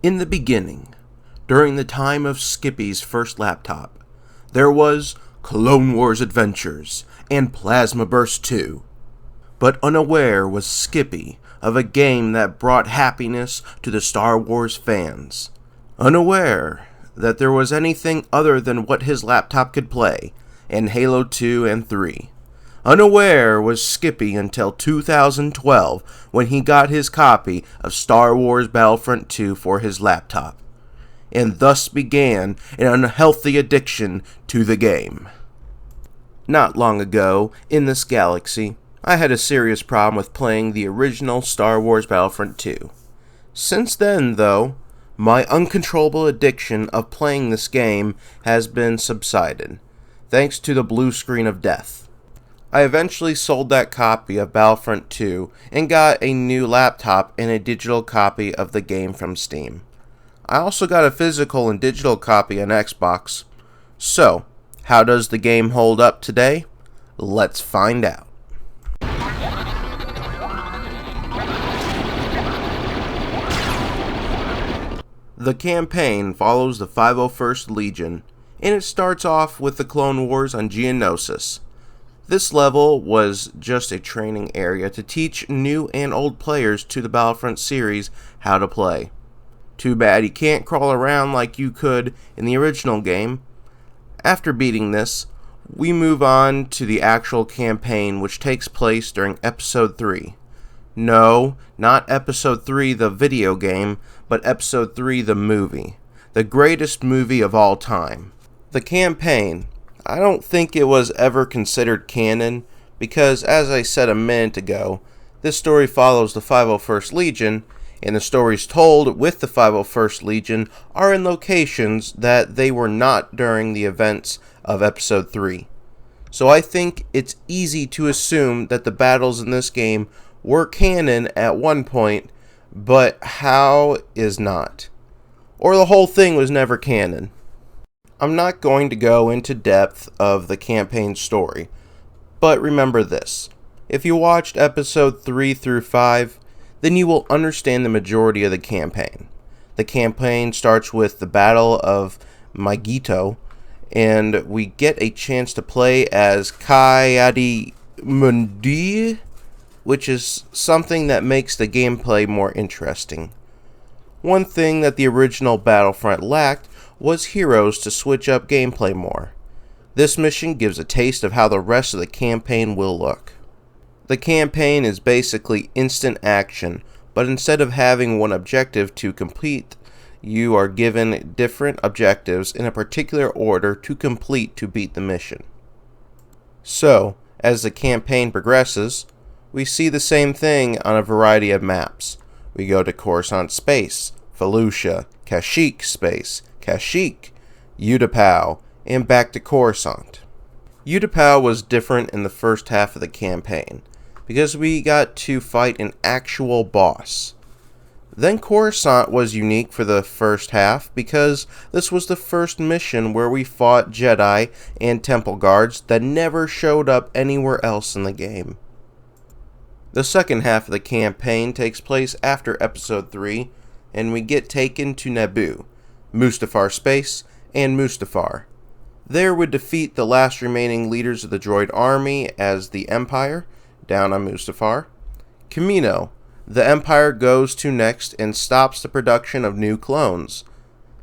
In the beginning, during the time of Skippi's first laptop, there was Clone Wars Adventures and Plasma Burst 2. But unaware was Skippi of a game that brought happiness to the Star Wars fans. Unaware that there was anything other than what his laptop could play in Halo 2 and 3. Unaware was Skippi until 2012 when he got his copy of Star Wars Battlefront 2 for his laptop, and thus began an unhealthy addiction to the game. Not long ago, in this galaxy, I had a serious problem with playing the original Star Wars Battlefront 2. Since then, though, my uncontrollable addiction of playing this game has been subsided, thanks to the blue screen of death. I eventually sold that copy of Battlefront 2 and got a new laptop and a digital copy of the game from Steam. I also got a physical and digital copy on Xbox. So, how does the game hold up today? Let's find out. The campaign follows the 501st Legion, and it starts off with the Clone Wars on Geonosis. This level was just a training area to teach new and old players to the Battlefront series how to play. Too bad you can't crawl around like you could in the original game. After beating this, we move on to the actual campaign, which takes place during Episode 3. No, not Episode 3 the video game, but Episode 3 the movie. The greatest movie of all time. The campaign, I don't think it was ever considered canon, because as I said a minute ago, this story follows the 501st Legion, and the stories told with the 501st Legion are in locations that they were not during the events of Episode 3. So I think it's easy to assume that the battles in this game were canon at one point, but how is not? Or the whole thing was never canon. I'm not going to go into depth of the campaign story, but remember this. If you watched Episode 3 through 5, then you will understand the majority of the campaign. The campaign starts with the Battle of Magito, and we get a chance to play as Ki-Adi-Mundi, which is something that makes the gameplay more interesting. One thing that the original Battlefront lacked was heroes to switch up gameplay more. This mission gives a taste of how the rest of the campaign will look. The campaign is basically instant action, but instead of having one objective to complete, you are given different objectives in a particular order to complete to beat the mission. So, as the campaign progresses, we see the same thing on a variety of maps. We go to Coruscant Space, Felucia, Kashyyyk Space, Kashyyyk, Utapau, and back to Coruscant. Utapau was different in the first half of the campaign, because we got to fight an actual boss. Then Coruscant was unique for the first half, because this was the first mission where we fought Jedi and Temple Guards that never showed up anywhere else in the game. The second half of the campaign takes place after Episode 3, and we get taken to Naboo, Mustafar Space, and Mustafar. There we defeat the last remaining leaders of the droid army as the Empire, down on Mustafar. Kamino, the Empire goes to next and stops the production of new clones.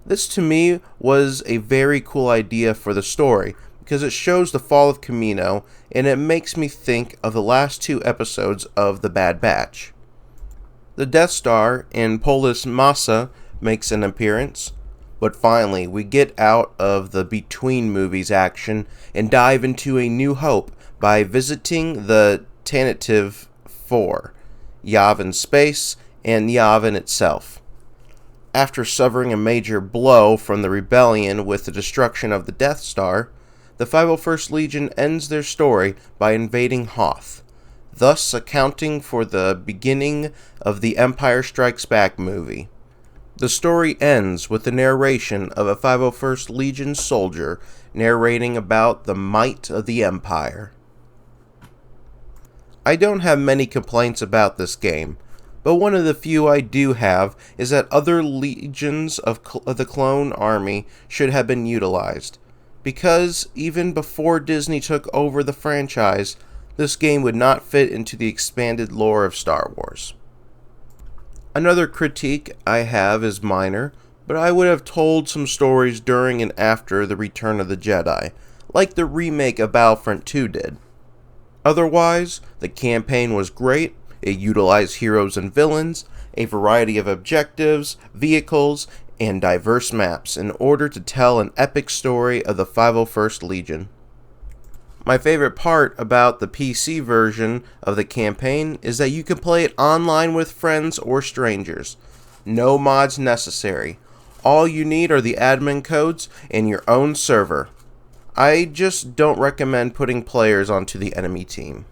This to me was a very cool idea for the story, because it shows the fall of Kamino, and it makes me think of the last two episodes of The Bad Batch. The Death Star in Polis Massa makes an appearance, but finally we get out of the between movies action and dive into A New Hope by visiting the Tentative 4, Yavin Space, and Yavin itself. After suffering a major blow from the rebellion with the destruction of the Death Star, the 501st Legion ends their story by invading Hoth, thus accounting for the beginning of the Empire Strikes Back movie. The story ends with the narration of a 501st Legion soldier narrating about the might of the Empire. I don't have many complaints about this game, but one of the few I do have is that other legions of the clone army should have been utilized, because even before Disney took over the franchise, this game would not fit into the expanded lore of Star Wars. Another critique I have is minor, but I would have told some stories during and after the Return of the Jedi, like the remake of Battlefront 2 did. Otherwise, the campaign was great. It utilized heroes and villains, a variety of objectives, vehicles, and diverse maps in order to tell an epic story of the 501st Legion. My favorite part about the PC version of the campaign is that you can play it online with friends or strangers. No mods necessary. All you need are the admin codes and your own server. I just don't recommend putting players onto the enemy team.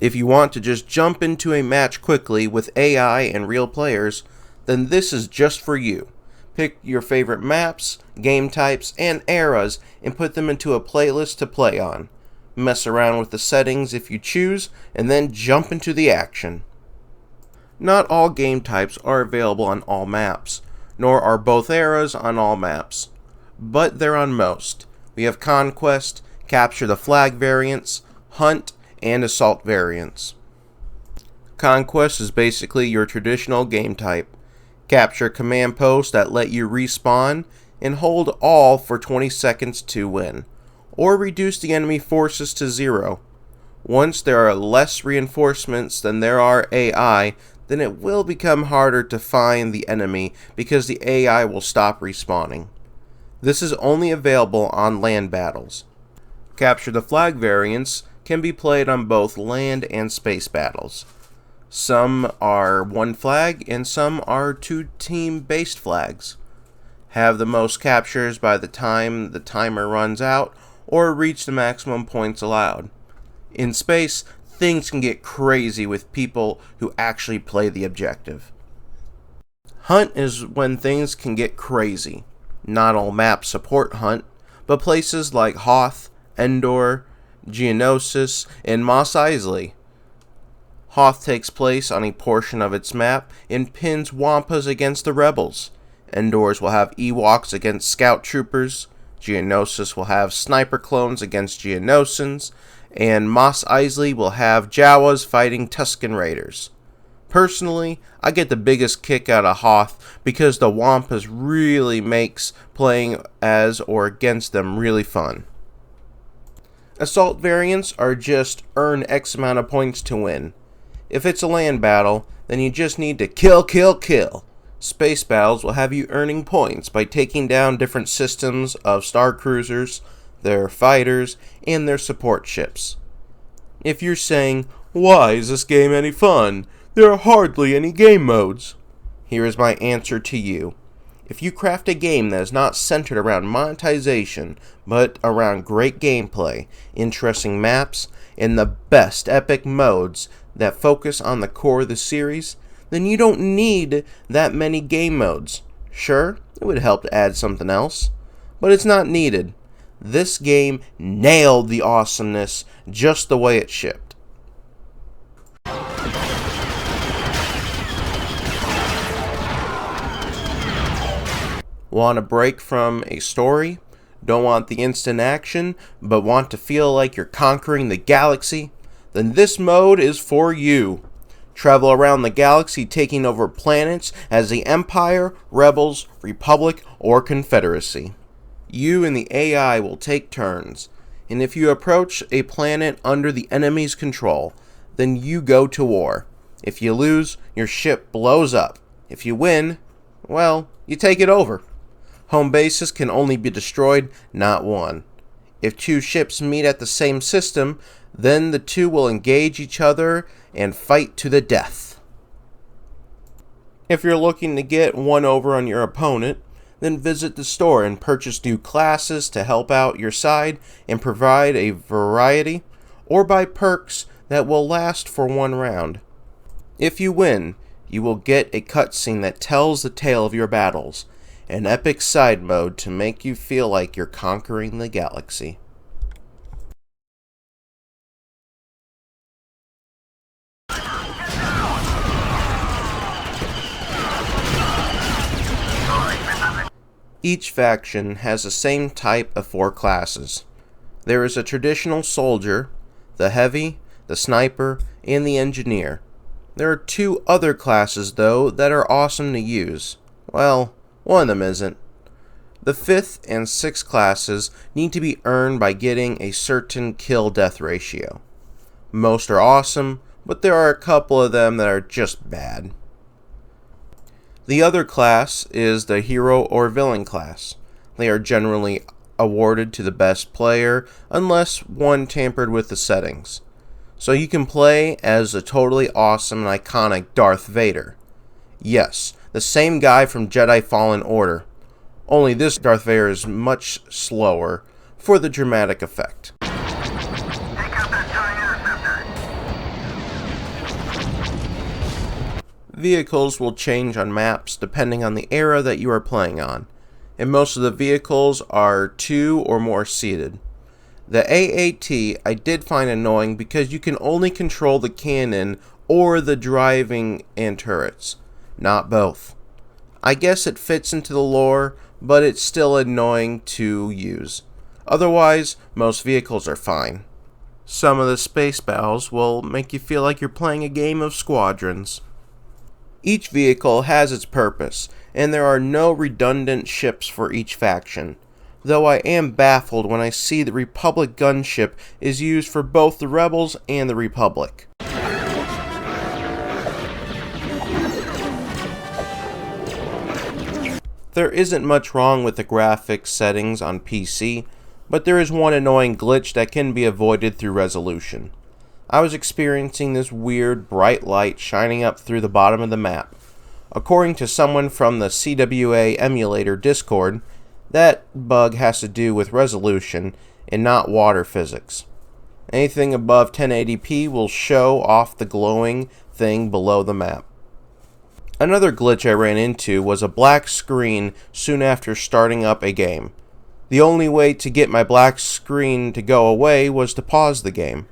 If you want to just jump into a match quickly with AI and real players, then this is just for you. Pick your favorite maps, game types, and eras and put them into a playlist to play on. Mess around with the settings if you choose, and then jump into the action. Not all game types are available on all maps, nor are both eras on all maps, but they're on most. We have Conquest, Capture the Flag variants, Hunt, and Assault variants. Conquest is basically your traditional game type. Capture command posts that let you respawn, and hold all for 20 seconds to win, or reduce the enemy forces to 0. Once there are less reinforcements than there are AI, then it will become harder to find the enemy because the AI will stop respawning. This is only available on land battles. Capture the Flag variants can be played on both land and space battles. Some are one flag and some are 2-team based flags. Have the most captures by the time the timer runs out, or reach the maximum points allowed. In space, things can get crazy with people who actually play the objective. Hunt is when things can get crazy. Not all maps support Hunt, but places like Hoth, Endor, Geonosis, and Mos Eisley. Hoth takes place on a portion of its map and pins Wampas against the rebels. Endors will have Ewoks against scout troopers. Geonosis will have sniper clones against Geonosins. And Mos Eisley will have Jawas fighting Tusken Raiders. Personally, I get the biggest kick out of Hoth because the Wampas really makes playing as or against them really fun. Assault variants are just earn X amount of points to win. If it's a land battle, then you just need to kill, kill, kill. Space battles will have you earning points by taking down different systems of star cruisers, their fighters, and their support ships. If you're saying, why is this game any fun? There are hardly any game modes. Here is my answer to you. If you craft a game that is not centered around monetization, but around great gameplay, interesting maps, and the best epic modes that focus on the core of the series, then you don't need that many game modes. Sure, it would help to add something else, but it's not needed. This game nailed the awesomeness just the way it shipped. Want a break from a story? Don't want the instant action, but want to feel like you're conquering the galaxy? Then this mode is for you. Travel around the galaxy taking over planets as the Empire, Rebels, Republic, or Confederacy. You and the AI will take turns, and if you approach a planet under the enemy's control, then you go to war. If you lose, your ship blows up. If you win, well, you take it over. Home bases can only be destroyed, not won. If two ships meet at the same system, then the two will engage each other and fight to the death. If you're looking to get one over on your opponent, then visit the store and purchase new classes to help out your side and provide a variety, or buy perks that will last for one round. If you win, you will get a cutscene that tells the tale of your battles, an epic side mode to make you feel like you're conquering the galaxy. Each faction has the same type of 4 classes. There is a traditional soldier, the heavy, the sniper, and the engineer. There are 2 other classes, though, that are awesome to use. Well, one of them isn't. The 5th and 6th classes need to be earned by getting a certain kill-death ratio. Most are awesome, but there are a couple of them that are just bad. The other class is the hero or villain class. They are generally awarded to the best player unless one tampered with the settings. So you can play as a totally awesome and iconic Darth Vader. Yes, the same guy from Jedi Fallen Order. Only this Darth Vader is much slower for the dramatic effect. Vehicles will change on maps depending on the era that you are playing on, and most of the vehicles are 2 or more seated. The AAT I did find annoying because you can only control the cannon or the driving and turrets, not both. I guess it fits into the lore, but it's still annoying to use. Otherwise, most vehicles are fine. Some of the space battles will make you feel like you're playing a game of Squadrons. Each vehicle has its purpose, and there are no redundant ships for each faction, though I am baffled when I see the Republic gunship is used for both the Rebels and the Republic. There isn't much wrong with the graphics settings on PC, but there is one annoying glitch that can be avoided through resolution. I was experiencing this weird bright light shining up through the bottom of the map. According to someone from the CWA emulator Discord, that bug has to do with resolution and not water physics. Anything above 1080p will show off the glowing thing below the map. Another glitch I ran into was a black screen soon after starting up a game. The only way to get my black screen to go away was to pause the game.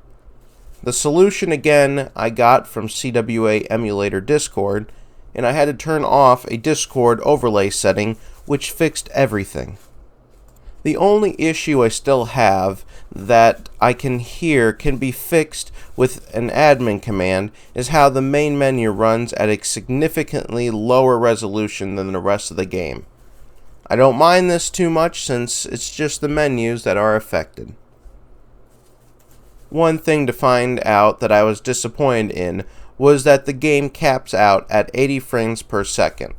The solution again I got from CWA emulator Discord, and I had to turn off a Discord overlay setting which fixed everything. The only issue I still have that I can hear can be fixed with an admin command is how the main menu runs at a significantly lower resolution than the rest of the game. I don't mind this too much since it's just the menus that are affected. One thing to find out that I was disappointed in was that the game caps out at 80 frames per second.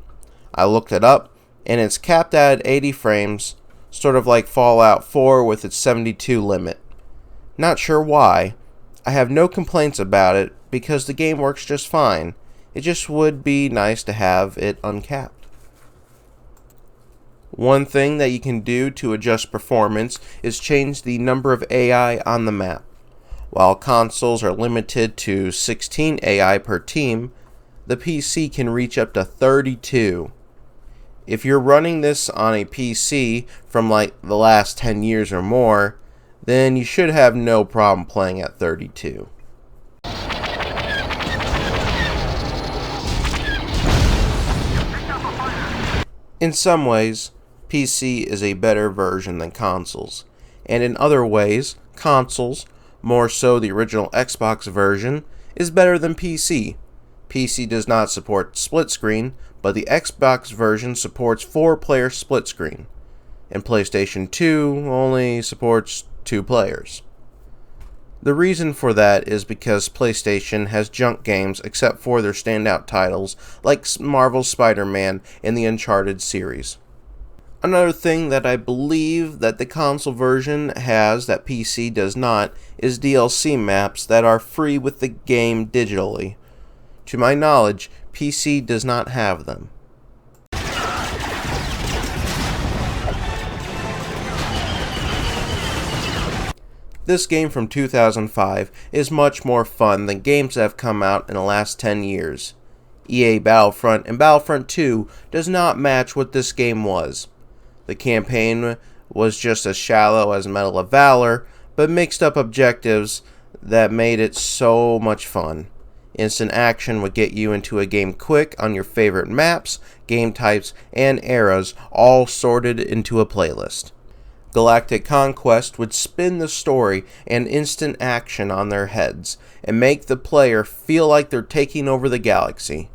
I looked it up, and it's capped at 80 frames, sort of like Fallout 4 with its 72 limit. Not sure why. I have no complaints about it because the game works just fine. It just would be nice to have it uncapped. One thing that you can do to adjust performance is change the number of AI on the map. While consoles are limited to 16 AI per team, the PC can reach up to 32. If you're running this on a PC from like the last 10 years or more, then you should have no problem playing at 32. In some ways, PC is a better version than consoles, and in other ways, consoles, more so the original Xbox version, is better than PC. PC does not support split screen, but the Xbox version supports 4-player split screen, and PlayStation 2 only supports 2 players. The reason for that is because PlayStation has junk games except for their standout titles like Marvel's Spider-Man and the Uncharted series. Another thing that I believe that the console version has that PC does not is DLC maps that are free with the game digitally. To my knowledge, PC does not have them. This game from 2005 is much more fun than games that have come out in the last 10 years. EA Battlefront and Battlefront 2 does not match what this game was. The campaign was just as shallow as Medal of Valor, but mixed up objectives that made it so much fun. Instant action would get you into a game quick on your favorite maps, game types, and eras, all sorted into a playlist. Galactic Conquest would spin the story and instant action on their heads and make the player feel like they're taking over the galaxy.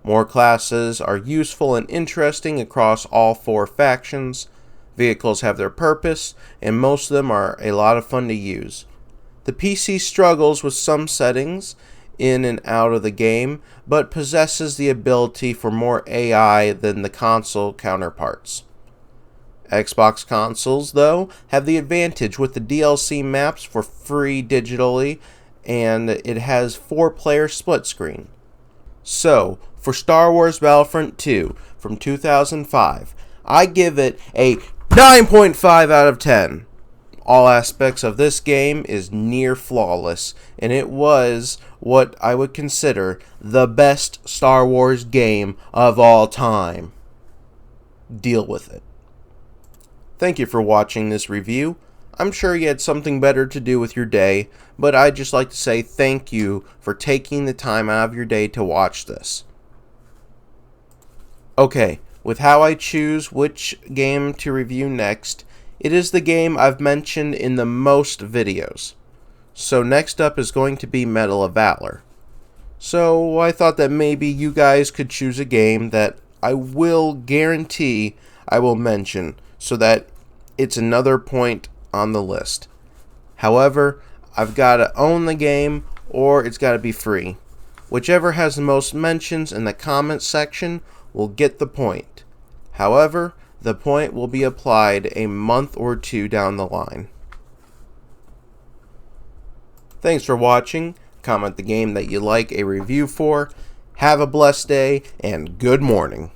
More classes are useful and interesting across all 4 factions. Vehicles have their purpose, and most of them are a lot of fun to use. The PC struggles with some settings in and out of the game, but possesses the ability for more AI than the console counterparts. Xbox consoles, though, have the advantage with the DLC maps for free digitally, and it has 4-player split screen. So, for Star Wars Battlefront 2 from 2005, I give it a 9.5 out of 10. All aspects of this game is near flawless, and it was what I would consider the best Star Wars game of all time. Deal with it. Thank you for watching this review. I'm sure you had something better to do with your day, but I'd just like to say thank you for taking the time out of your day to watch this. Okay, with how I choose which game to review next, it is the game I've mentioned in the most videos. So next up is going to be Medal of Valor. So I thought that maybe you guys could choose a game that I will guarantee I will mention, so that it's another point on the list. However, I've got to own the game, or it's got to be free. Whichever has the most mentions in the comments section will get the point. However, the point will be applied a month or 2 down the line. Thanks for watching. Comment the game that you like a review for. Have a blessed day, and good morning.